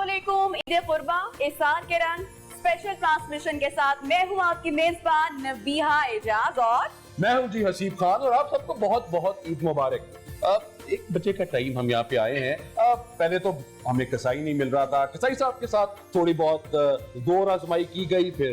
अस्सलामुअलैकुम, ईद कुर्बा एहसान के रंग स्पेशल ट्रांसमिशन के साथ मैं हूँ आपकी मेजबान नबीहा एजाज और मैं हूँ जी हसीब खान और आप सबको बहुत बहुत ईद मुबारक। एक बजे का टाइम हम यहाँ पे आए हैं। पहले तो हमें कसाई नहीं मिल रहा था, कसाई साहब के साथ थोड़ी बहुत दौर आजमाई की गई, फिर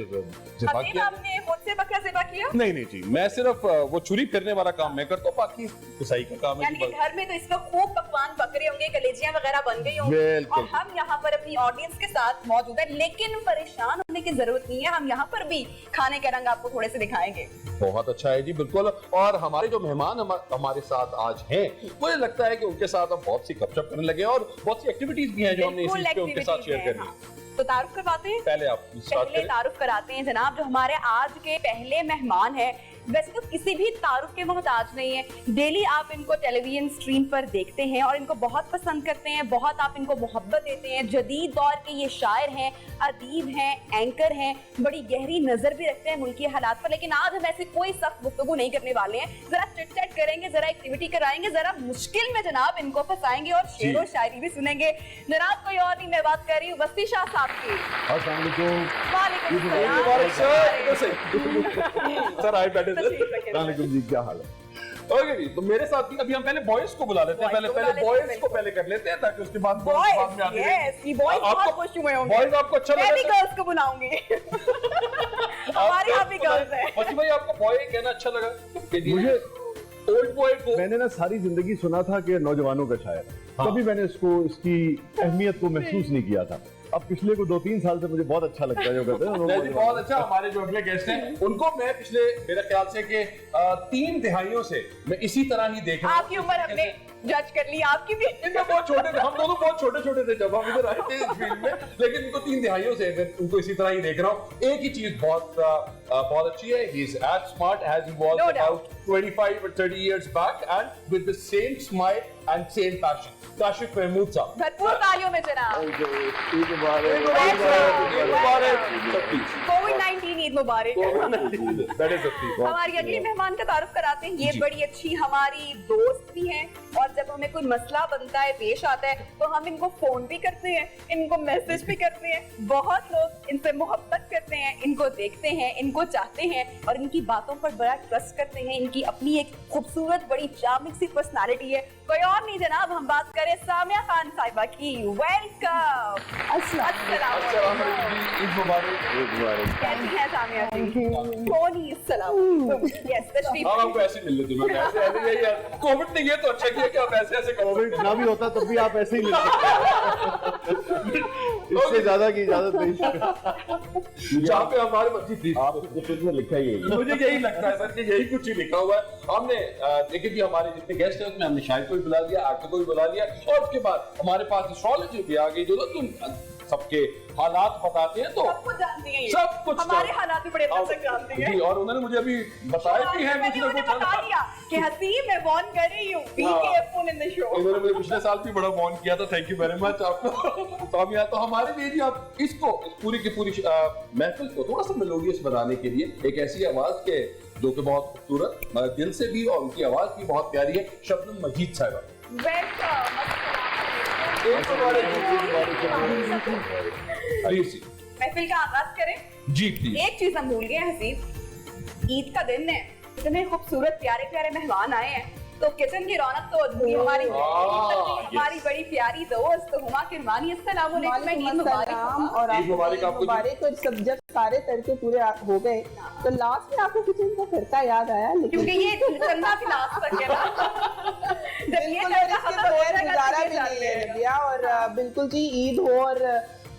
आपने मुझसे बकरा ज़िबा किया? नहीं जी, मैं सिर्फ वो छुरी फिरने वाला काम मैं करता हूँ, बाकी कसाई का काम यानी कि घर में तो इस वक्त खूब पकवान पकड़े होंगे, कलेजियां वगैरह बन गई होंगी और हम यहाँ पर अपनी ऑडियंस के साथ मौजूद है। लेकिन परेशान होने की जरूरत नहीं है, हम यहाँ पर भी खाने के रंग आपको थोड़े से दिखाएंगे। बहुत अच्छा है जी, बिल्कुल। और हमारे जो मेहमान हमारे साथ आज हैं, मुझे लगता है कि उनके साथ हम बहुत सी गपशप करने लगे और बहुत सी एक्टिविटीज भी हैं जो हमने इसी पे उनके साथ शेयर करनी है। तो तारुफ करवाते हैं, पहले तारुफ कराते हैं जनाब जो हमारे आज के पहले मेहमान हैं। वैसे तो किसी भी तारुफ के मोहताज नहीं है, डेली आप इनको टेलीविजन स्क्रीन पर देखते हैं और इनको बहुत पसंद करते हैं, बहुत आप इनको मोहब्बत देते हैं। जदीद दौर के ये शायर हैं, अदीब हैं, एंकर हैं, बड़ी गहरी नजर भी रखते हैं मुल्की हालात पर। लेकिन आज हम ऐसे कोई सख्त गुफ्तगू नहीं करने वाले हैं, जरा चिट चैट करेंगे, जरा एक्टिविटी कराएंगे, जरा मुश्किल में जनाब इनको फंसाएंगे और शेर और शायरी भी सुनेंगे। जनाब कोई और नहीं, मैं बात कर रही हूँ वस्ती शाह साहब की। वालेकुम जी, क्या हाल है? ओके जी, तो मेरे साथ भी अभी हम पहले बॉयज को बुला लेते हैं, पहले बॉयज को पहले कर लेते हैं ताकि उसके बाद बॉयज में आते हैं। बहुत खुश हुए होंगे। बॉयज आपको अच्छा लगा? मैं भी गर्ल्स को बुलाऊंगी। हमारे यहाँ भी गर्ल्स हैं। वसी भाई, आपको बॉय कहना अच्छा लगा? मुझे ओल्ड बॉय को मैंने ना सारी जिंदगी सुना था कि नौजवानों का शायर, कभी मैंने इसकी अहमियत को महसूस नहीं किया था। अब पिछले को 2-3 साल से मुझे बहुत अच्छा लगता है जो कहते हैं। बहुत अच्छा। हमारे जो अगले गेस्ट हैं उनको मैं पिछले मेरे ख्याल से कि 3 दिहाइयों से मैं इसी तरह ही देख रहा हूं। आपकी उम्र हमने जज कर ली, आपकी भी। बहुत छोटे थे हम दोनों, बहुत छोटे थे जब हम इधर आए थे इस फील्ड में, लेकिन इनको 3 दिहाइयों से मैं उनको इसी तरह ही देख रहा हूँ। एक ही चीज बहुत अच्छी है, he is as smart as he was about 25 or 30 years back and with the same smile and same passion. Kashif Mahmood साहब, भरपूर तालियों में जनाब। ईद मुबारक। कोविड-19 ईद मुबारक। हमारी अगली मेहमान का तारुफ कराते हैं। ये बड़ी अच्छी हमारी दोस्त भी हैं और जब हमें कोई मसला बनता है, पेश आता है, तो हम इनको फोन भी करते हैं, इनको मैसेज भी करते हैं। बहुत लोग इनसे मोहब्बत करते हैं, इनको देखते हैं, इनको चाहते हैं और इनकी बातों पर बड़ा ट्रस्ट करते हैं। इनकी अपनी एक खूबसूरत बड़ी चार्मिंग सी पर्सनालिटी है। कोई और नहीं जनाब, हम बात करें सामिया खान साहिबा की। वेलकम। अस्सलाम ईद मुबारक। कैसी हैं सामिया जी? कौन ही अस्सलाम। यस, तशरीफ। आपको ऐसे मिल लेते हैं, ऐसे यार कोविड नहीं है तो अच्छा किया कि आप ऐसे कोविड ना भी होता तब भी आप ऐसे ही मिलते। इससे ज्यादा की इजाजत नहीं। जहाँ पे हमारे बच्ची आपको कुछ में लिखा ही है। मुझे यही लगता है सर कि यही कुछ ही लिखा हुआ है। हमने देखिए कि हमारे जितने गेस्ट हैं उसमें हमने शायद को भी बुला लिया, आके को भी बुला लिया और उसके बाद हमारे पास एस्ट्रोलॉजी भी आ गई जो तुम सबके हालात बताते हैं, तो सब कुछ जानती हैं, सब कुछ हमारे हालात भी बड़े अच्छे से जानती हैं। जी, और उन्होंने मुझे अभी बताया भी है, मुझे बता दिया कि हसीब मैं वार्न कर रही हूँ बीकेएफएल इन द शो। उन्होंने मुझे पिछले साल भी बड़ा वार्न किया था। थैंक यू वेरी मच आपको। सामिया, तो हमारे लिए जी आप इसको पूरी की पूरी महफिल को थोड़ा सा मेलोडियस बनाने के लिए एक ऐसी आवाज के जो कि बहुत खूबसूरत दिल से भी और उनकी आवाज भी बहुत प्यारी है, शबनम मजीद साहिबा। महफिल का आगाज करें जी प्लीज। एक चीज हम भूल गए हसीब, ईद का दिन है, इतने खूबसूरत प्यारे प्यारे मेहमान आए हैं, तो किचन की रौनक तो अधूरी। हमारी बड़ी प्यारी दोस्त हुमा किरमानी, अस्सलाम वालेकुम। ईद मुबारक। और आपको मुबारक। और सब जब सारे तड़के पूरे हो गए तो लास्ट में आपको किचन का खर्चा याद आया, क्योंकि ये चंदा की लास्ट तक है ना। गुजारा भी नहीं है नबिया। और बिल्कुल जी, ईद हो और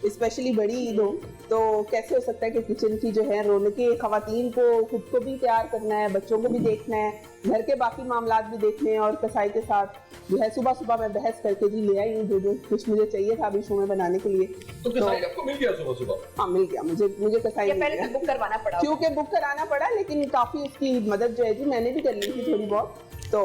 स्पेशली बड़ी ईद हो तो कैसे हो सकता है कि किचन की जो है रौनकें, खवातीन को खुद को भी तैयार करना है, बच्चों को भी देखना है, घर के बाकी मामलात भी देखने हैं। और कसाई के साथ जो है सुबह सुबह मैं बहस करके जी ले आई हूँ जो कुछ मुझे चाहिए था अभी शो में बनाने के लिए। तो कसाई आपको मिल गया सुबह सुबह? हाँ, मिल गया मुझे कसाई पहले बुक करवाना पड़ा, क्योंकि बुक कराना पड़ा, लेकिन काफी उसकी मदद जो है जी मैंने भी कर ली थी थोड़ी बहुत। तो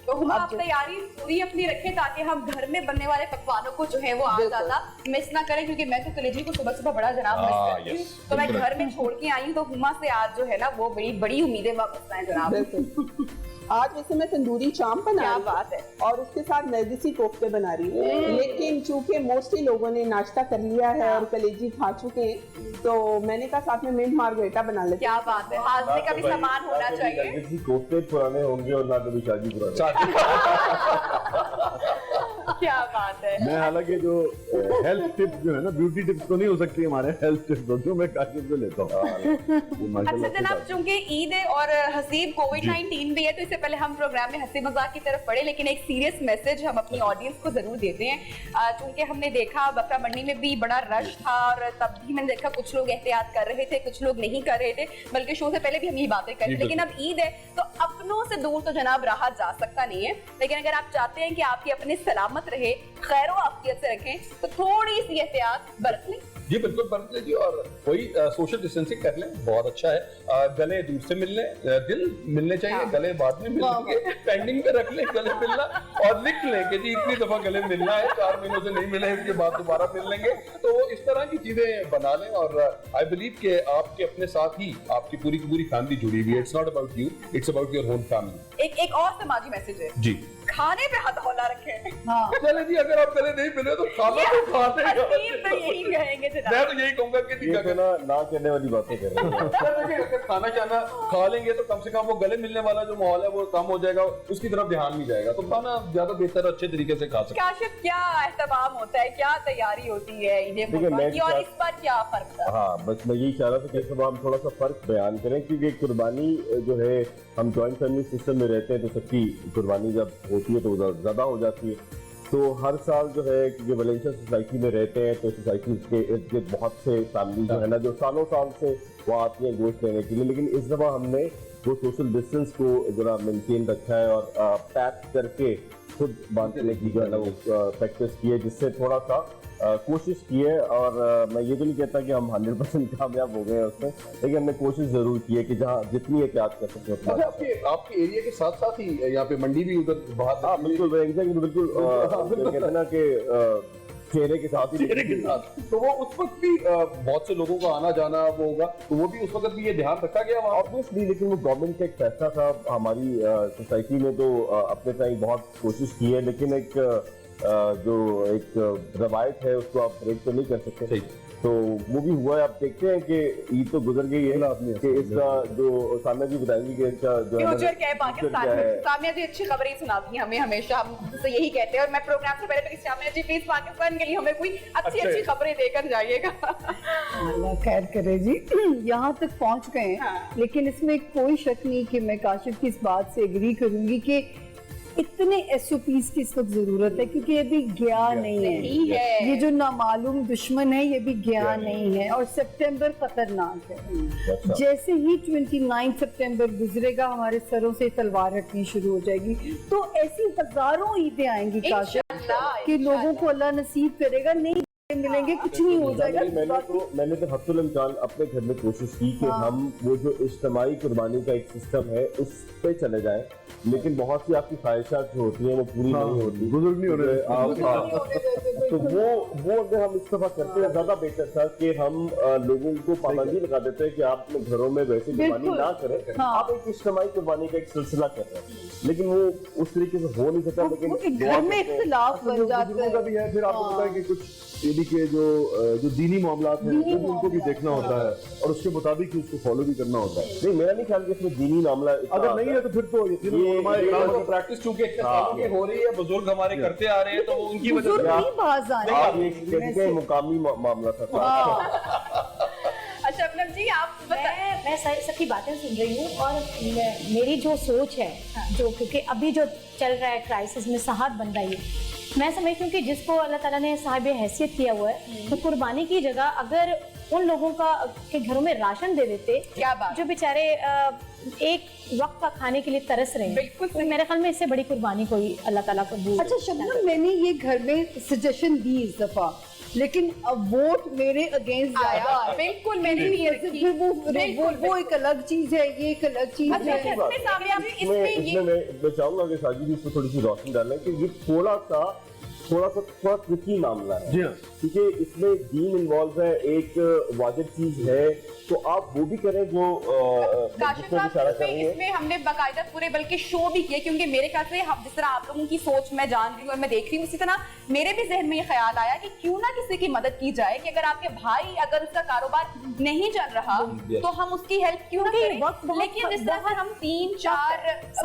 हुमा अब आप जो- तैयारी पूरी अपनी रखें ताकि हम घर में बनने वाले पकवानों को जो है वो आज बिल्कुल। ज्यादा मिस ना करें, क्योंकि मैं तो कलेजी को सुबह सुबह बड़ा जनाब मिस हाँ, करती हूँ। yes, तो मैं बिल्कुल। घर में छोड़ के आई हूँ, तो हुमा से आज जो है ना वो बड़ी बड़ी उम्मीदें वापस आए जनाब। बिल्कुल। आज वैसे मैं तंदूरी चाम बना क्या रही हूँ बात है। और उसके साथ नरगिसी कोफ्ते बना रही हूँ, लेकिन चूंकि मोस्टली लोगों ने नाश्ता कर लिया है और कलेजी खा चुके हैं, तो मैंने कहा साथ में मिंट मार्गरेटा बना लेते क्या बात है, हाजमे का भी सामान होना चाहिए। किसी कोफ्ते पुराने होंगे और ना कभी शादी पुरानी। क्या बात है। मैं हालांकि जो हेल्थ टिप्स जो है ना, ब्यूटी टिप्स तो नहीं हो सकती हमारे, हेल्थ टिप्स होती है, मैं काशिफ से लेता हूँ। अच्छा जनाब, चूंकि ईद है और हसीब कोविड-19 भी है, तो इससे पहले हम प्रोग्राम में हंसी मजाक की तरफ बढ़े, लेकिन एक सीरियस मैसेज हम अपनी ऑडियंस को जरूर देते हैं। चूंकि हमने देखा बकरा मंडी में भी बड़ा रश था और तब भी मैंने देखा कुछ लोग एहतियात कर रहे थे, कुछ लोग नहीं कर रहे थे, बल्कि शो से पहले भी हम यही बातें कर रहे थे। लेकिन अब ईद है तो अपनों से दूर तो जनाब रहा जा सकता नहीं है, लेकिन अगर आप चाहते हैं कि आपकी अपने सलामत रहे, खैर आफियत से रखें, तो थोड़ी सी एहतियात बरत लें। जी बिल्कुल बरत लीजिए और कोई सोशल डिस्टेंसिंग कर लें, बहुत अच्छा है। गले दूर से मिलने, दिल मिलने चाहिए, हाँ। गले बाद में मिलेंगे, पेंडिंग पे रख लें गले मिलना और लिख लें कि जी इतनी दफा गले मिलना है, 4 महीनों से नहीं मिले, इसके बाद दोबारा मिल लेंगे। तो इस तरह की चीजें बना लें और आई बिलीव कि आपके अपने साथ ही आपकी पूरी की पूरी फैमिली जुड़ी हुई है। It's not about you, it's about your home family. एक और समाजी मैसेज है, जी खाने पे हथौला रखें। हाँ। चले जी, अगर आप गले नहीं मिले तो खाना तो खाते हसीब तो यही कहेंगे जनाब। मैं तो यही कहूंगा कि ये तो ना कहने वाली बातें कर रहे हैं। देखिए, अगर खाना खाना खा लेंगे तो कम से कम वो गले मिलने वाला जो माहौल है वो कम हो जाएगा, उसकी तरफ ध्यान नहीं जाएगा, तो खाना ज्यादा बेहतर अच्छे तरीके से खा सकते हैं। काशिफ, क्या एहतमाम होता है, क्या तैयारी होती है ईद कुर्बानी की, और इस बार क्या फर्क था? हाँ, बस मैं यही चाह रहा था कि इस बार हम थोड़ा सा फर्क बयान करें, क्योंकि कुर्बानी जो है, हम जॉइंट फैमिली सिस्टम में रहते हैं तो सबकी कुर्बानी जब होती है तो ज़्यादा हो जाती है। तो हर साल जो है, क्योंकि वलेंशिया सोसाइटी में रहते हैं, तो सोसाइटी के इर्द गिर्द बहुत से फैमिली जो है ना, जो सालों साल से वो आती हैं गोश्त लेने के लिए, लेकिन इस दफ़ा हमने वो सोशल डिस्टेंस को जरा मेंटेन रखा है और पैक करके खुद बांटने की जो है ना वो प्रैक्टिस की है, जिससे थोड़ा सा कोशिश की है। और मैं ये तो नहीं कहता कि हम 100% कामयाब हो गए हैं उसमें, लेकिन हमने कोशिश जरूर की है कि जहाँ जितनी एहतियात कर सकते अच्छा, हैं। आपके एरिया के साथ साथ ही यहाँ पे मंडी भी उधर बाहर। हाँ बिल्कुल, एग्जैक्टली बिल्कुल, कहते हैं ना कि चेहरे के साथ ही चेहरे के साथ, तो वो उस वक्त भी बहुत से लोगों का आना जाना वो होगा, तो वो भी उस वक्त भी ये ध्यान रखा गया वहाँ। ऑब्वियसली, लेकिन वो गवर्नमेंट का एक फैसला था। हमारी सोसाइटी ने तो अपने टाइम बहुत कोशिश की है, लेकिन एक जो एक रवायत है उसको आप ब्रेक तो नहीं कर सकते। सही। तो वो भी हुआ है। आप देखते हैं कि ईद तो गुजर गई है कि इसका जो सामने भी बताएंगी कि इसका जो है ना, फ्यूचर क्या है पाकिस्तान क्या में। है। सामिया जी अच्छी खबरें सुनाती हैं हमें हमेशा, हम तो यही कहते हैं, और मैं प्रोग्राम से पहले तो सामिया जी प्लीज पाकिस्तान के लिए हमें कोई अच्छी अच्छी खबरें देकर जाइएगा। अल्लाह खैर करे जी। यहाँ तक पहुँच गए हैं, हाँ। लेकिन इसमें कोई शक नहीं कि मैं काशिफ की इस बात से एग्री करूंगी कि इतने SOPs की इस वक्त जरूरत है, क्योंकि ये भी गया नहीं है। ये जो नामालूम दुश्मन है ये भी गया नहीं है, और सितंबर खतरनाक है। जैसे ही 29 सितंबर गुजरेगा, हमारे सरों से तलवार हटनी शुरू हो जाएगी। तो ऐसी हजारों ईदें आएंगी काशिफ इंशाअल्लाह, कि लोगों को अल्लाह नसीब करेगा, नहीं मिलेंगे, कुछ नहीं हो जाएगा। मैंने तो हफ्तुल इम्कान अपने घर में कोशिश की कि हम वो जो इज्तिमाई कुर्बानी का एक सिस्टम है उस पे चले जाएं, लेकिन बहुत सी आपकी ख्वाहिशात जो होती हैं वो पूरी नहीं होती, बुजुर्ग नहीं होने देते। आप तो वो अगर हम इस दफा करते हैं ज्यादा बेहतर था कि हम लोगों को पाबंदी लगा देते हैं कि आप अपने घरों में वैसे कुर्बानी ना करें, आप एक इज्तिमाई कुर्बानी का एक सिलसिला कर रहे हैं, लेकिन वो उस तरीके से हो नहीं सकता। लेकिन घर में इख्तिलाफ बन जाता बुजुर्गों का भी है। फिर आपको पता है कि कुछ यानी कि जो दीनी मामलात हैं वो भी उनको भी देखना होता है और उसके मुताबिक ही उसको फॉलो भी करना होता है। नहीं, मेरा नहीं ख्याल कि इसमें दीनी मामला अगर नहीं है तो फिर तो ये प्रैक्टिस चूंकि इतने सालों की हो रही है, बुजुर्ग हमारे करते आ रहे हैं, तो वो उनकी वजह बुजुर्ग से नहीं बाज आने आप वाले ये कहते हैं मुकामी मामला था। अच्छा अपना जी आप बताएं। मैं सबकी बातें सुन रही हूँ और मेरी जो सोच है, जो क्योंकि अभी जो चल रहा है क्राइसिस में साहब बन रही है, मैं समझती हूँ कि जिसको अल्लाह ताला ने साहिब हैसियत किया हुआ है, तो कुर्बानी की जगह अगर उन लोगों का के घरों में राशन दे देते, क्या बात, जो बेचारे एक वक्त का खाने के लिए तरस रहे हैं, बिल्कुल तो मेरे ख्याल में इससे बड़ी कुर्बानी कोई अल्लाह ताला को अच्छा शबनम, मैंने ये घर में सजेशन दी इस दफा लेकिन अब वोट मेरे अगेंस्ट ज्यादा आया, बिल्कुल मैंने भी ये रखी। वो एक अलग चीज है, ये एक अलग चीज अच्छा, है। इसमें सामने आप इसमें मैं चाहूंगा कि साजिद जी इस पर थोड़ी सी रोशनी डालें कि ये थोड़ा ट्रिकी मामला है। जी हाँ। क्योंकि इसमें दीन इन्वॉल्व है, एक वाजिब चीज है, तो आप वो भी करें जो काशिफ जिसमें इशारा कर साहब, रही है। इसमें हमने बाकायदा पूरे बल्कि शो भी किए, क्योंकि मेरे ख्याल से हम जिस तरह आप लोगों की सोच मैं जान रही हूँ और मैं देख रही हूँ, उसी तरह मेरे भी जहन में ये ख्याल आया कि क्यों ना किसी की मदद की जाए, कि अगर आपके भाई अगर उसका कारोबार नहीं चल रहा तो हम उसकी हेल्प क्यों ना करें। लेकिन जिस तरह से हम 3-4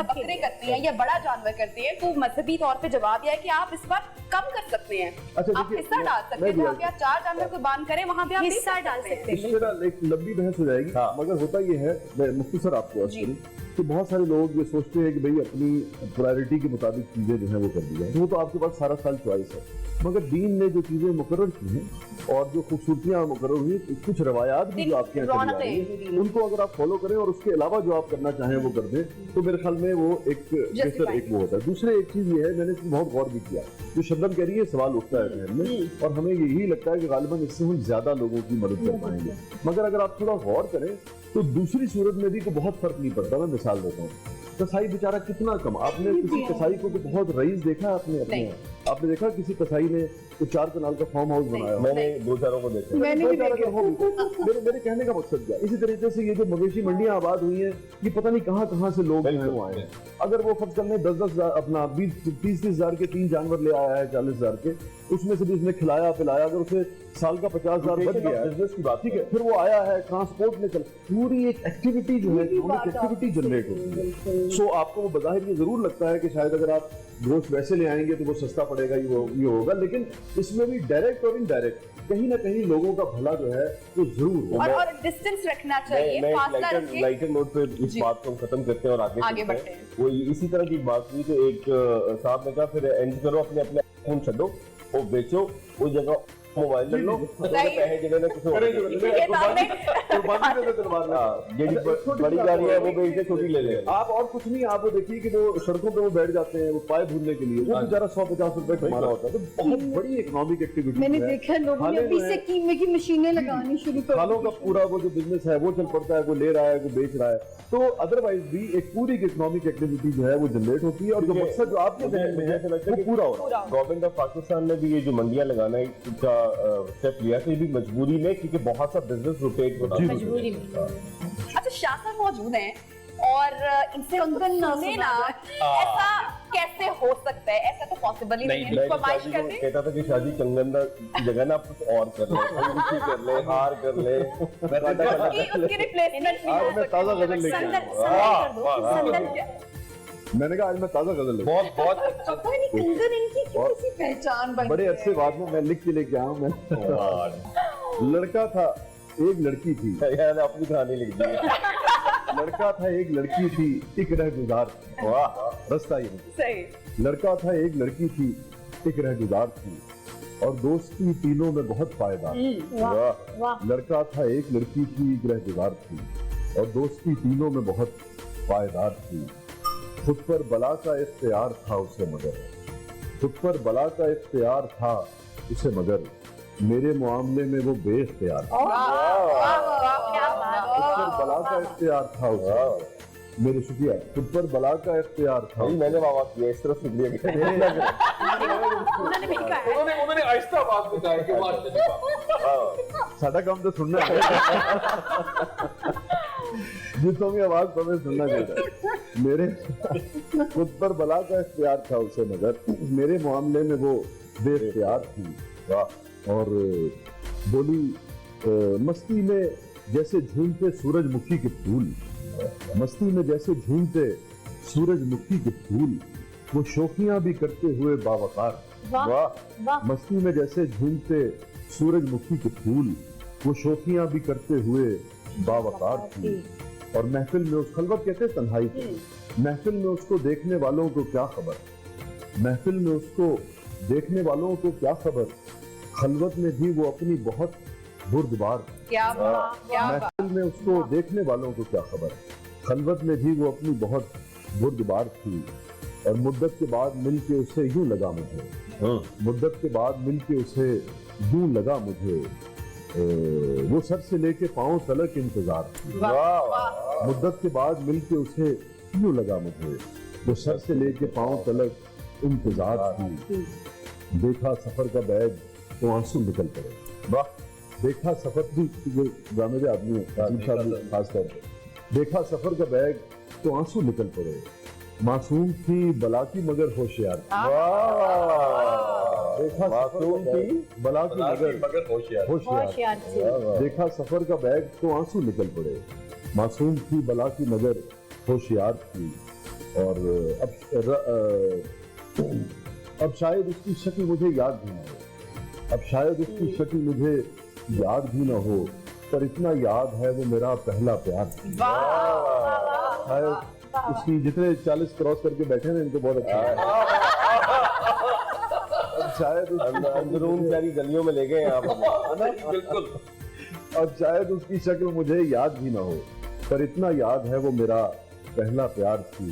बकरे करते हैं या बड़ा जानवर करते हैं, तो मजहबी तौर पे जवाब यह है कि आप इस बार कम कर सकते हैं। अच्छा, आप देखिए, हिस्सा डाल सकते हैं, जहाँ पे आप 4 जानवर को बांध करें वहाँ पे आप हिस्सा डाल सकते हैं। इसमें ना एक लंबी बहस हो जाएगी, हाँ। मगर होता ये है, मैं मुख्तसर आपको अर्ज करूं कि बहुत सारे लोग ये सोचते हैं कि भाई अपनी प्रायोरिटी के मुताबिक चीजें जो है वो कर दी जाए, वो तो आपके पास सारा साल चॉइस है। मगर दीन ने जो चीजें मुकर्रर की हैं और जो खूबसूरतियां मुकर्रर हुई, कुछ रवायात भी जो आपके यहाँ चली आ रही हैं, उनको अगर आप फॉलो करें और उसके अलावा जो आप करना चाहें वो कर दें, तो मेरे ख्याल में वो एक बेहतर एक वो होता है। दूसरे एक चीज ये है, मैंने इसमें बहुत गौर भी किया, जो शबनम कह रही है सवाल उठता है जहन में, और हमें यही लगता है कि गालिबन इससे हम ज्यादा लोगों की मदद कर पाएंगे। मगर अगर आप थोड़ा गौर करें तो दूसरी सूरत में भी कोई बहुत फर्क नहीं पड़ता। मैं मिसाल देता हूँ, कसाई बेचारा कितना कम, आपने किसी कसाई को बहुत रईस देखा है अपने आपने देखा किसी कसाई ने तो 4 कनाल का फार्म हाउस बनाया? मैंने 2-4 को देखा। मैंने भी मेरे कहने का मकसद क्या, इसी तरीके से ये जो मवेशी मंडियां आबाद हुई हैं, ये पता नहीं कहाँ से लोग जो हैं वो आए हैं। अगर वो फर्ज करने 10-10 हजार अपना 20-30 हजार के 3 जानवर ले आया है 40 हजार के, उसमें से भी उसने खिलाया पिलाया, अगर उसे साल का 50 हजार बच गया, बिजनेस की बात, ठीक है, फिर वो आया है ट्रांसपोर्ट में चल, पूरी एक एक्टिविटी जो है, एक्टिविटी जनरेट होती है। सो आपको वो बज़ाहिर ये जरूर लगता है कि शायद अगर आप गोश्त वैसे ले आएंगे तो वो सस्ता पड़ेगा, ये होगा, लेकिन इसमें भी डायरेक्ट और इनडायरेक्ट कहीं ना कहीं लोगों का भला जो है वो जरूर होगा। और डिस्टेंस रखना चाहिए, मैं फासला रखिए। लाइटर नोट पे इस बात को हम खत्म करते हैं और आगे बढ़ते हैं। वो इसी तरह की बात हुई, तो एक साहब ने कहा फिर एंड करो, अपने फोन छो, वो बेचो, वो जगह मोबाइल ले लो, पैसे जिन्हें ने किसी और बड़ी गाड़ी है वो बेच के छोटी ले ले। आप और कुछ नहीं, आप वो देखिए कि वो सड़कों पे वो बैठ जाते हैं, वो पाए भूनने के लिए, वो बेचारा 100-50 रुपए कमा रहा होता है। तो बहुत बड़ी इकोनॉमिक एक्टिविटी मैंने देखा लोगों ने अभी से कीमे की मशीनें लगानी शुरू कर खालों का पूरा वो जो बिजनेस है वो चल पड़ता है, वो ले रहा है, वो बेच रहा है। तो अदरवाइज भी एक पूरी इकोनॉमिक एक्टिविटी जो है वो जनरेट होती है, और जो मकसद जो आपके जहन में है वो पूरा हो रहा है। गवर्नमेंट ऑफ पाकिस्तान ने भी ये जो मंडियां लगाना का स्टेप लिया, तो ये भी मजबूरी में, क्योंकि बहुत सा बिजनेस रोटेट होता है मजबूरी में। अच्छा, शासन मौजूद हैं और इनसे सुने ना, ऐसा कैसे हो सकता है? ऐसा तो पॉसिबल ही नहीं है। मैं फरमाइश शादी कर को दें। कहता था कि शादी कंगन की जगह ना आप कुछ और कर ले, अंगूठी कर ले, हार कर ले, उसकी रिप्लेसमेंट भी आज हो मैं सकती ताजा है। गजल लेके संदल आया हूँ। कर दो, संदल मैंने कहा आज मैं ताजा गजल लेके बहुत बहुत पता नहीं कंगन इनकी क्यों ऐसी पहचान बन बड़े गई अरसे है। बाद में मैं लिख के लेके आया हूँ। मैं लड़का था, एक लड़की थी, यार अपनी कहानी लिख दी। लड़का था एक लड़की थी, एक रह गुजार थी। वाह, रास्ता ये सही। लड़का था एक लड़की थी, एक रह गुजार थी, और दोस्ती तीनों में बहुत पायदार। वाह वाह। लड़का था एक लड़की थी, एक रह गुजार थी, और दोस्ती तीनों में बहुत पायदार थी। खुद पर बला का इख्तियार था उसे मगर, खुद पर बला का इख्तियार था उसे मगर, मेरे मामले में वो बेइख्तियार था। क्या बात। खुद पर बला का इख्तियार था उसे, मेरे शुक्रिया, खुद पर बला का इख्तियार था। नहीं, मैंने वाह किया इस तरह शुक्रिया उन्होंने भी कहा है। उन्होंने आहिस्ता बात बताया कि वाह साडा काम तो सुनना है। जिसों की आवाज तुम्हें सुनना चाहिए। मेरे खुद पर बला का इख्तियार था उसे मगर, मेरे मामले में वो बेइख्तियार थी। वाह। और बोली, मस्ती में जैसे झूमते सूरजमुखी के फूल, मस्ती में जैसे झूमते सूरजमुखी के फूल, वो शोखियां भी करते हुए बावकार। वाह वाह। मस्ती में जैसे झूमते सूरजमुखी के फूल, वो शोखियां भी करते हुए बावकार थी। और महफिल में उस, खलवत कहते तन्हाई थी, महफिल में उसको देखने वालों को क्या खबर, महफिल में उसको देखने वालों को क्या खबर, खलवत में भी वो अपनी बहुत बुर्दबार। क्या बात, क्या बात। महफिल में उसको देखने वालों को क्या खबर, खलवत में भी वो अपनी बहुत बुर्दबार थी। और मुद्दत के बाद मिल के उसे यूं लगा मुझे, मुद्दत के बाद मिल के उसे यूं लगा मुझे, वो सर से लेके पांव तलक इंतजार थी। मुद्दत के बाद मिल के उसे यूं लगा मुझे, वो सर से लेके पांव तलक इंतजार थी। देखा सफर का बैग तो आंसू निकल पड़े। वाह, देखा सफर की जो ड्रामे के आदमी है खास तौर पे, देखा सफर का बैग तो आंसू निकल पड़े। मासूम थी बला की मगर होशियार थी। देखा मासूम थी बला की मगर होशियार थी। देखा सफर का बैग तो आंसू निकल पड़े। मासूम थी बला की मगर होशियार थी। और अब शायद उसकी शक्ल मुझे याद भी ना हो, अब शायद उसकी शक्ल मुझे याद भी ना हो, पर इतना याद है वो मेरा पहला प्यार। शायद उसकी जितने 40 क्रॉस करके बैठे हैं इनको बहुत अच्छा है। शायद अंदरून प्यारी गलियों में ले गए आप बिल्कुल। अब शायद उसकी शक्ल मुझे याद भी ना हो, पर इतना याद है वो मेरा पहला प्यार थी।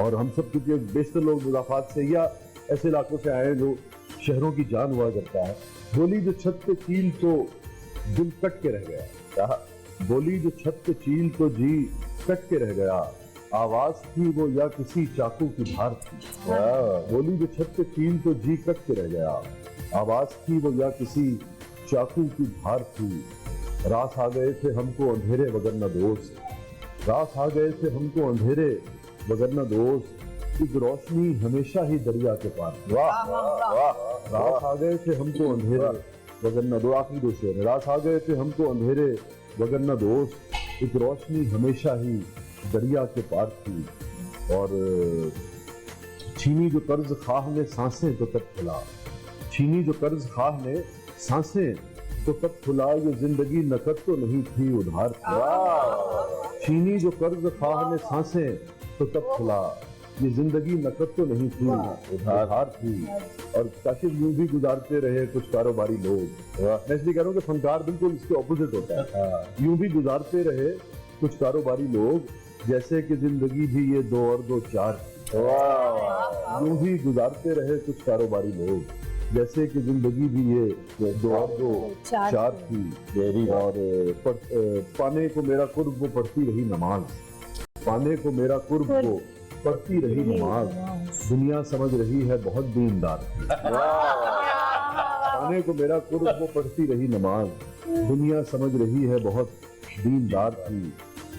और हम सब क्योंकि बेशतर लोग मुजाफात से या ऐसे इलाकों से आए हैं जो शहरों की जान हुआ करता है। बोली जो छत पे चील तो दिल कट के रह गया, बोली जो छत पे चील तो जी कट के रह गया। आवाज थी वो या किसी चाकू की धार थी। बोली जो छत पे चील तो जी कट के रह गया। आवाज थी वो या किसी चाकू की धार थी। रात आ गए थे हमको अंधेरे वगरना दोस्त, रात आ गए थे हमको अंधेरे वगरना दोस्त। एक रोशनी हमेशा ही दरिया के पार। वाह वाह। रात आ गए थे हमको अंधेरे वगरना दो, आखिरी दो शेर। रात आ गए थे हमको अंधेरे वगरना दोस्त, एक रोशनी हमेशा ही दरिया के पार थी। और छीनी जो कर्ज खाह ने सांसें तो तब खुला, छीनी जो कर्ज खाह ने सांसें तो तब खुला। ये जिंदगी नकद तो नहीं थी उधार थी। छीनी जो कर्ज खाह ने सांसें तो तब खुला। ये जिंदगी नकद तो नहीं थी उधार थी। और काशिफ यूं भी गुजारते रहे कुछ कारोबारी लोग। मैं इसलिए कह रहा हूँ कि फनकार बिल्कुल इसके ऑपोजिट होता है। यूं भी गुजारते रहे कुछ कारोबारी लोग, जैसे कि जिंदगी भी ये 2 और 2 4। यूं भी गुजारते रहे कुछ कारोबारी लोग, जैसे कि जिंदगी भी ये 2 और 2 4 थी। और पाने को मेरा कुर्ब वो पढ़ती रही नमाज, पाने को मेरा कुर्ब वो पढ़ती रही नमाज। दुनिया समझ रही है बहुत दीनदार थी। पाने को मेरा कुर्ब वो पढ़ती रही नमाज। दुनिया समझ रही है बहुत दीनदार थी।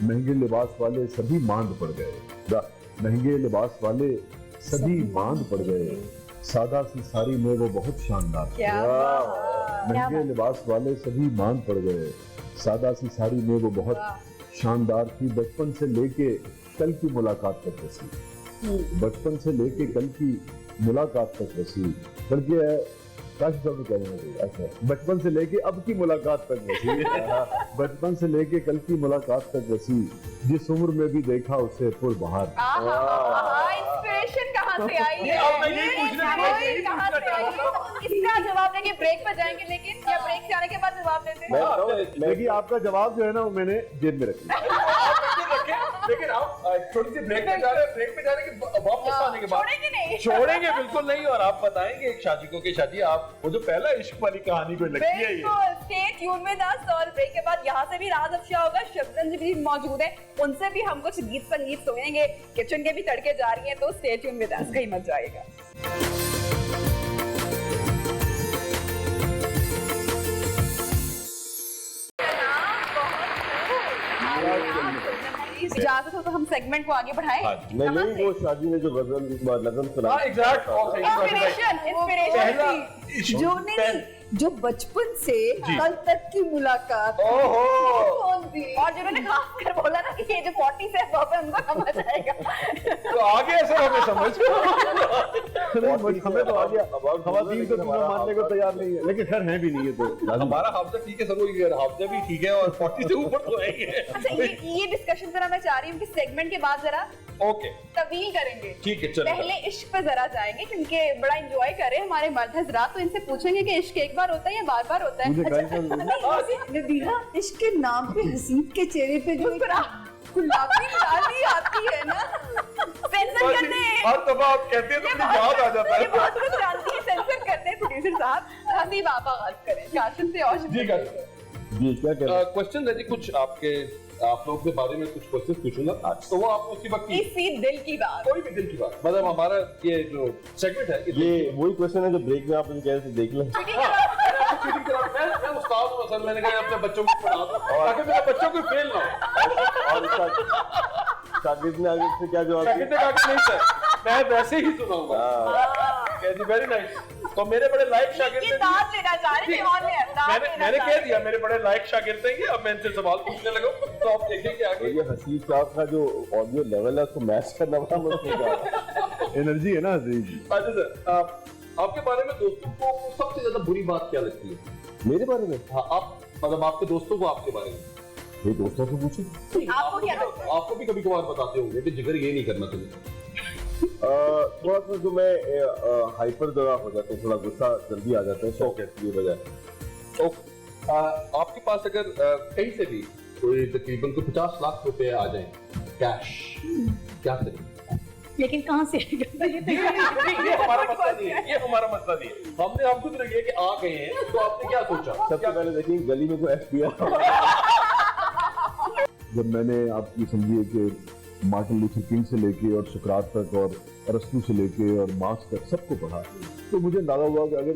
महंगे लिबास वाले सभी मांद पड़ गए, महंगे लिबास वाले सभी मांद पड़ गए। सादा सी साड़ी में वो बहुत शानदार थी। महंगे लिबास वाले सभी मांद पड़ गए। सादा सी साड़ी में वो बहुत शानदार थी। बचपन से लेके कल की मुलाकात तक रसी, बचपन से लेके कल की मुलाकात तक रसी। बल्कि अच्छा, बचपन से लेके अब की मुलाकात तक रसी। बचपन से लेके कल की मुलाकात तक रसी। जिस उम्र में भी देखा उसे फुल बहार। इंस्पिरेशन कहाँ से आई है? इसका जवाब देंगे, ब्रेक पर जाएंगे, लेकिन या ब्रेक से आने के बाद जवाब देते हैं? लेकिन आपका जवाब जो है ना वो मैंने जेब में रखा। लेकिन आप छोटी सी ब्रेक पे जा रहे हैं, ब्रेक पे जाने के वापस आने के बाद छोड़ेंगे नहीं, छोड़ेंगे बिल्कुल नहीं। और आप बताएंगे एक शादी को कि शादी आप वो जो पहला इश्क वाली कहानी कोई लगती है ये। स्टे ट्यून में था। और ब्रेक के बाद यहाँ से भी राज अफशा होगा, शबनम जी भी मौजूद है, उनसे भी हम कुछ गीत संगीत सुनेंगे। किचन के भी तड़के जा रही हैं, तो स्टे ट्यून में था, कहीं मत जाएगा। इजाजत हो तो हम सेगमेंट को आगे बढ़ाएं। नहीं, वो शादी में जो गजल सुना, इंस्पिरेशन जो नहीं, जो बचपन से कल तक की मुलाकात। और जिन्होंने खास कर बोला ना कि ये जो 40 से अब उनको समझ आएगा, तो आगे ऐसे हमें समझ हमें तो आ गया। खवातीन तो तुम्हें मानने को तैयार नहीं है, लेकिन खैर है भी नहीं है। तो हमारा हाफजा ठीक है, सब हाफजा भी ठीक है और 40 से ऊपर तो है ही है। अच्छा, ये डिस्कशन जरा मैं चाह रही हूँ कि सेगमेंट के बाद जरा ओके तवील करेंगे। ठीक है, चलो पहले इश्क पे जरा जाएंगे, क्योंकि बड़ा एंजॉय कर रहे हैं हमारे मर्द हजरात, तो इनसे पूछेंगे कि इश्क एक बार होता है या बार बार होता है? नबीला, इश्क के नाम पे हसीब के चेहरे पे जो गुलाबी लाली आती है ना, सेंसर करते हैं। हर दफा आप कहते हैं तो मुझे याद आ जाता ये है। बहुत कुछ जानती है, सेंसर करते हैं प्रोड्यूसर साहब। हसीब आप आगाज करें काशिफ से और जी काशिफ जी क्या कह रहे हैं? क्वेश्चन है जी, कुछ आप लोगों के बारे में कुछ क्वेश्चन पूछूंगा, तो वो आप उसी वक्त इसी दिल की बात। कोई भी दिल की बात, मतलब हमारा ये जो सेगमेंट है ये वही क्वेश्चन है जो ब्रेक में आप मुझे कह रहे थे देख लें। मैं उस्ताद हूं असल, मैंने कहा अपने बच्चों को पढ़ा दो ताकि मेरे बच्चों को फेल ना हो। और शागिर्द ने आगे से क्या जवाब शागिर्द ने कहा कि नहीं सर मैं वैसे ही सुनाऊंगा। Very nice. तो मेरे बड़े लायक शागिर्द ये दाद लेना चाह रहे थे और मैंने कह दिया मेरे बड़े लायक शागिर्द हैं ये, अब मैं इनसे सवाल पूछने लगा तो आप देखें कि आगे ये हसीब साहब का जो ऑडियो लेवल है उसको मैच करना बड़ा मुश्किल है। एनर्जी है ना हसीब। अच्छा सर, आपके बारे में दोस्तों को सबसे ज्यादा बुरी बात क्या लगती है? मेरे बारे में? हाँ, आप मतलब आपके दोस्तों को आपके बारे में ये दोस्तों से पूछे। आपको क्या लगता है? आपको भी कभी कभार बताते होंगे कि जिगर ये नहीं करना तुम्हें। थोड़ा सा जो मैं हाइपर जरा हो जाता हूँ, थोड़ा गुस्सा जल्दी आ जाता है, शौक है ये वजह। तो आपके पास अगर कहीं से भी कोई तकरीबन तो 50 लाख रुपए आ जाए कैश, क्या करें? लेकिन कहाँ से ये हमारा मसला नहीं है, ये हमारा मसला नहीं है। हमने आप खुद रखिए कि आ गए हैं तो आपने क्या सोचा? सबसे पहले देखिए गली में कोई FBI जब मैंने आपकी समझिए कि मार्टिन लूथर किंग से लेके और सुकरात तक और अरस्तू से लेके और मार्क्स तक सबको पढ़ा, तो मुझे अंदाजा हुआ कि अगर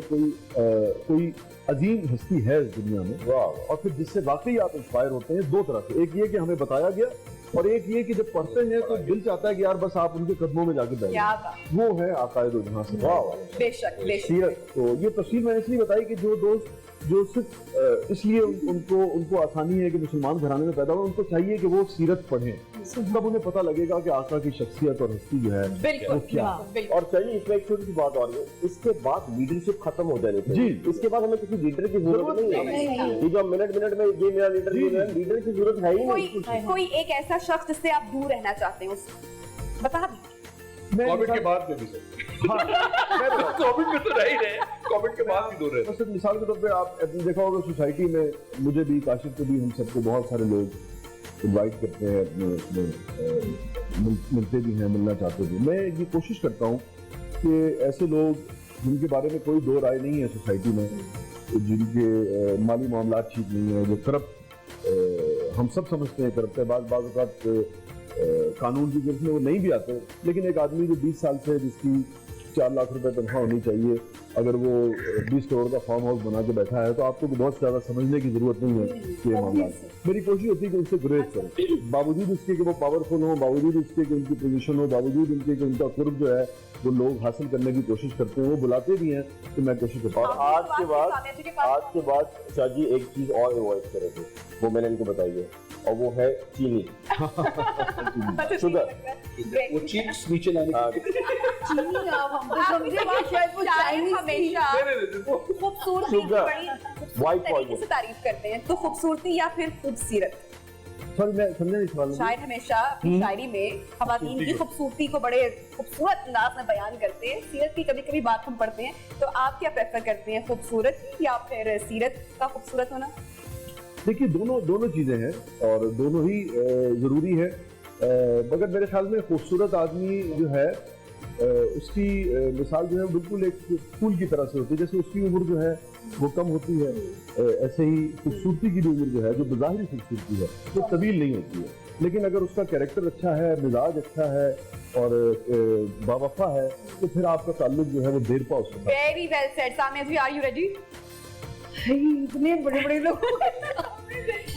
कोई अजीम हस्ती है इस दुनिया में और फिर जिससे वाकई आप इंस्पायर होते हैं, दो तरह से, एक ये कि हमें बताया गया और एक ये कि जब पढ़ते हैं तो दिल चाहता है कि यार बस आप उनके कदमों में जाके बैठ क्या जाओ। बात। वो है आकायद जहां से बेशक बेशक। सीरत। तो ये तफसील मैंने इसलिए बताई कि जो दोस्त जो सिर्फ इसलिए उनको आसानी है कि मुसलमान घराने में पैदा हुए, उनको चाहिए कि वो सीरत पढ़ें, तब उन्हें पता लगेगा कि आका की शख्सियत और हस्ती जो है बिल्कुल वो क्या है। और चाहिए इसमें एक छोटी सी बात और है, इसके बाद लीडरशिप खत्म हो जानी चाहिए। जी। इसके बाद हमें किसी लीडर की जरूरत नहीं है। ये जो मिनट में ये मेरा लीडर, ये मेरा लीडर की जरूरत है ही नहीं। कोई एक ऐसा शख्स जिससे आप दूर रहना चाहते हैं, बता दीजिए। कोविड के बाद में भी सर। कोविड में तो रह ही रहे, कोविड के बाद भी दूर रहे। बस एक मिसाल के तौर पे आप अपने देखा होगा सोसाइटी में, मुझे भी, काशिफ को भी, हम सबको बहुत सारे लोग इनवाइट करते हैं, अपने मिलते भी हैं, मिलना चाहते भी। मैं ये कोशिश करता हूँ कि ऐसे लोग जिनके बारे में कोई दो राय नहीं है सोसाइटी में, जिनके माली मामला ठीक नहीं है, जो करप्ट, हम सब समझते हैं करप्ट है, बाज़ कानून की गिरफ्त में वो नहीं भी आते, लेकिन एक आदमी जो 20 साल से, जिसकी 4 लाख रुपए तनख्वाह होनी चाहिए, अगर वो 20 करोड़ का फार्म हाउस बना के बैठा है तो आपको बहुत ज्यादा समझने की जरूरत नहीं है कि ये मामला। मेरी कोशिश होती है कि उससे गुरेज करें, बावजूद इसके कि वो पावरफुल हो, बावजूद इसके कि उनकी पोजीशन हो, बावजूद उनके कि उनका कुर्ब जो है वो लोग हासिल करने की कोशिश करते हैं, वो बुलाते भी हैं, तो मैं कोशिश करता हूँ। और आज के बाद शाजी एक चीज और अवॉइड करे थे, वो मैंने इनको बताई है, और वो है चीनी, शुगर। वो चीप्स नीचे लाने के लिए चीनी हम तो समझे कि शायद वो चाइनीज हमेशा वो खूबसूरती की Sugar. बड़ी White तरीके poison. से तारीफ करते हैं, तो खूबसूरती या फिर खूबसीरत? सर मैं समझा नहीं सवाल। शायर हमेशा अपनी शायरी में खवातीन की खूबसूरती को बड़े खूबसूरत अंदाज में बयान करते हैं, सीरत की कभी कभी बात हम पढ़ते हैं, तो आप क्या प्रेफर करते हैं, खूबसूरत या फिर सीरत का खूबसूरत होना? देखिए दोनों चीजें हैं और दोनों ही जरूरी है, मगर मेरे ख्याल में खूबसूरत आदमी जो है उसकी मिसाल जो है बिल्कुल एक फूल की तरह से होती है, जैसे उसकी उम्र जो है वो कम होती है, ऐसे ही खूबसूरती की भी उम्र जो है, जो बज़ाहिर खूबसूरती है वो तवील नहीं होती है, लेकिन अगर उसका कैरेक्टर अच्छा है, मिजाज अच्छा है और बावफा है, तो फिर आपका ताल्लुक जो है वो देर पा उसके साथ। Very well said. Samia ji, are you ready? इतने बड़े बड़े लोग।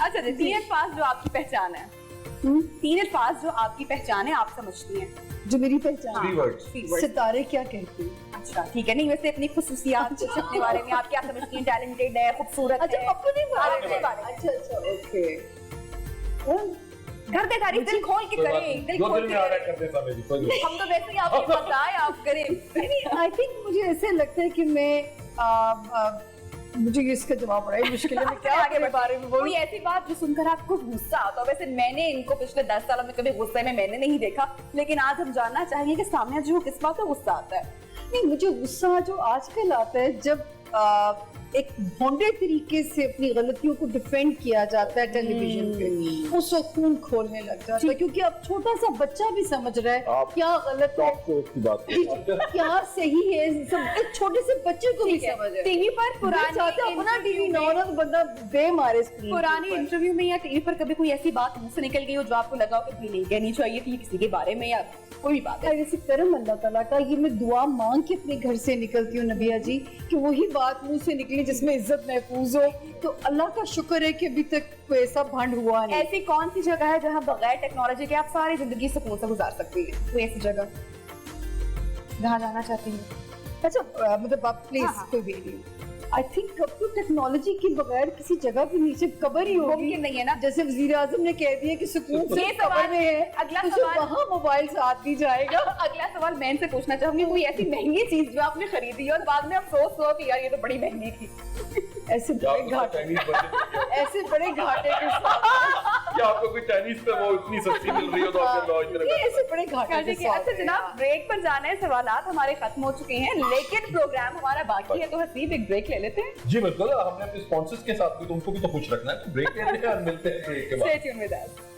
अच्छा जी, तीन अल्फाज जो आपकी पहचान है, तीन अल्फाज जो आपकी पहचान है, आप समझती हैं? जो मेरी पहचान, 3 words. 3 words. सितारे क्या कहते हैं? अच्छा ठीक है, नहीं वैसे अपनी खुसूसियात कुछ अपने बारे में आप क्या समझती हैं? टैलेंटेड है, खूबसूरत अच्छा है? अपने बारे अपने बारे में। अच्छा ओके। घर के तारीफ दिल खोल के करें, दिल जो खोल दिल के में आ रहा है करें। कर देता मेरी, कोई नहीं। हम तो वैसे ही आपके पास आए, आप करें। आई थिंक मुझे ऐसे लगता है कि मैं मुझे इसका जवाब बड़ा ही मुश्किल है, मैं क्या आगे बारे में कोई बोलूं। ऐसी बात जो सुनकर आपको गुस्सा आता हो? वैसे मैंने इनको पिछले 10 सालों में कभी गुस्से में मैंने नहीं देखा, लेकिन आज हम जानना चाहेंगे कि सामने जो किस बात पे गुस्सा आता है। नहीं, मुझे गुस्सा जो आजकल आता है, जब एक भोंडे तरीके से अपनी गलतियों को डिफेंड किया जाता है टेलीविजन पे, वो सुकून खोलने लग जाता है, क्योंकि अब छोटा सा बच्चा भी समझ रहा है आप क्या गलत है, टॉप से उसकी बात करें। क्या सही है, सब एक छोटे से बच्चे को भी समझ है। टीवी पर पुराना अपना टीवी ना तो बंदा दे मारे स्क्रीन पुरानी इंटरव्यू में या टीवी पर कभी कोई ऐसी बात मुंह से निकल गई हो जो आपको लगा हो कि नहीं कहनी चाहिए थी किसी के बारे में, या कोई भी बात है? जैसे करम अल्लाह ताला का, ये मैं दुआ मांग के अपने घर से निकलती हूँ नबिया जी, कि वही बात मुंह से निकली जिसमें इज्जत महफूज हो। तो अल्लाह का शुक्र है कि अभी तक कोई ऐसा भंड हुआ नहीं। ऐसी कौन सी जगह है जहाँ बगैर टेक्नोलॉजी के आप सारी जिंदगी सुकून से गुजार सकती हैं? कोई ऐसी जगह जहाँ जाना चाहती हैं? अच्छा मतलब आप प्लीज हाँ। कोई भी आई थिंक अब तो टेक्नोलॉजी के बगैर किसी जगह पे नीचे कबर ही होगी, मुमकिन नहीं है ना। जैसे वजीर आजम ने कह दिया कि सुकून ये से सवाल- कबर में है, अगला तो सवाल- वहाँ मोबाइल साथ नहीं जाएगा। अगला सवाल मैं इनसे पूछना चाहूंगी, कोई ऐसी महंगी चीज जो आपने खरीदी और बाद में अफसोस हुआ कि यार ये तो बड़ी महंगी थी? ऐसे क्या बड़े आपको घाटे, चाइनीज बर्गर ऐसे बड़े घाटे के साथ, क्या आपको कोई चाइनीज पे वो इतनी सस्ती मिल रही हो तो आपके लॉज में ये ऐसे बड़े घाटे के साथ अच्छा है जनाब, यार। ब्रेक पर जाना है, सवालात हमारे खत्म हो चुके हैं, लेकिन प्रोग्राम हमारा बाकी है, तो हसीब एक ब्रेक ले लेते हैं। जी बिल्कुल, हमने अपने स्पॉन्सर्स के साथ भी तो उनको भी तो खुश रखना है, तो ब्रेक लेते हैं और मिलते हैं ब्रेक के बाद। Stay tuned with us.